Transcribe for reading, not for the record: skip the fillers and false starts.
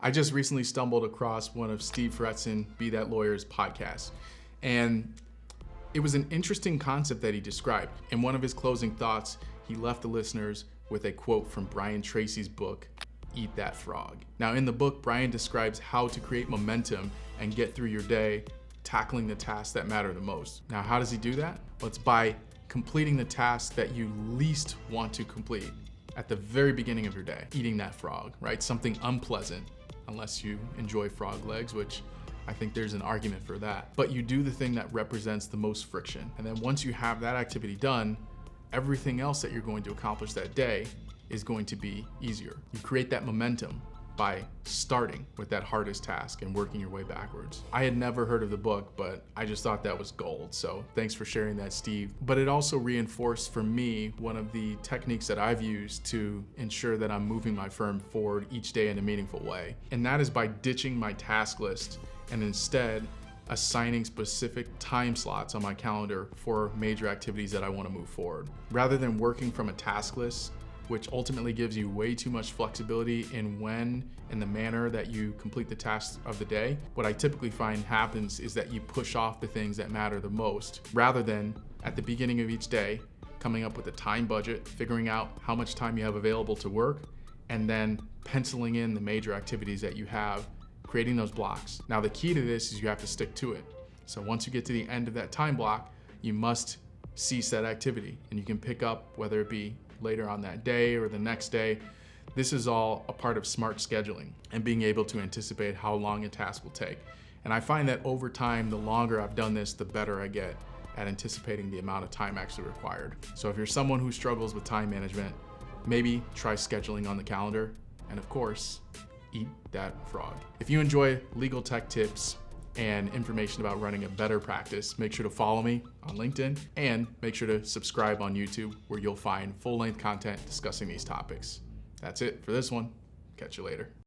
I just recently stumbled across one of Steve Fretzin, Be That Lawyer's podcast, and it was an interesting concept that he described. In one of his closing thoughts, he left the listeners with a quote from Brian Tracy's book, Eat That Frog. Now in the book, Brian describes how to create momentum and get through your day, tackling the tasks that matter the most. Now, how does he do that? Well, it's by completing the tasks that you least want to complete at the very beginning of your day. Eating that frog, right? Something unpleasant, unless you enjoy frog legs, which I think there's an argument for that. But you do the thing that represents the most friction. And then once you have that activity done, everything else that you're going to accomplish that day is going to be easier. You create that momentum by starting with that hardest task and working your way backwards. I had never heard of the book, but I just thought that was gold. So thanks for sharing that, Steve. But it also reinforced for me one of the techniques that I've used to ensure that I'm moving my firm forward each day in a meaningful way. And that is by ditching my task list and instead assigning specific time slots on my calendar for major activities that I want to move forward. Rather than working from a task list, which ultimately gives you way too much flexibility in when and the manner that you complete the tasks of the day, what I typically find happens is that you push off the things that matter the most, rather than at the beginning of each day, coming up with a time budget, figuring out how much time you have available to work, and then penciling in the major activities that you have, creating those blocks. Now the key to this is you have to stick to it. So once you get to the end of that time block, you must cease that activity, and you can pick up whether it be later on that day or the next day. This is all a part of smart scheduling and being able to anticipate how long a task will take. And I find that over time, the longer I've done this, the better I get at anticipating the amount of time actually required. So if you're someone who struggles with time management, maybe try scheduling on the calendar, and of course, eat that frog. If you enjoy legal tech tips and information about running a better practice, make sure to follow me on LinkedIn and make sure to subscribe on YouTube, where you'll find full-length content discussing these topics. That's it for this one. Catch you later.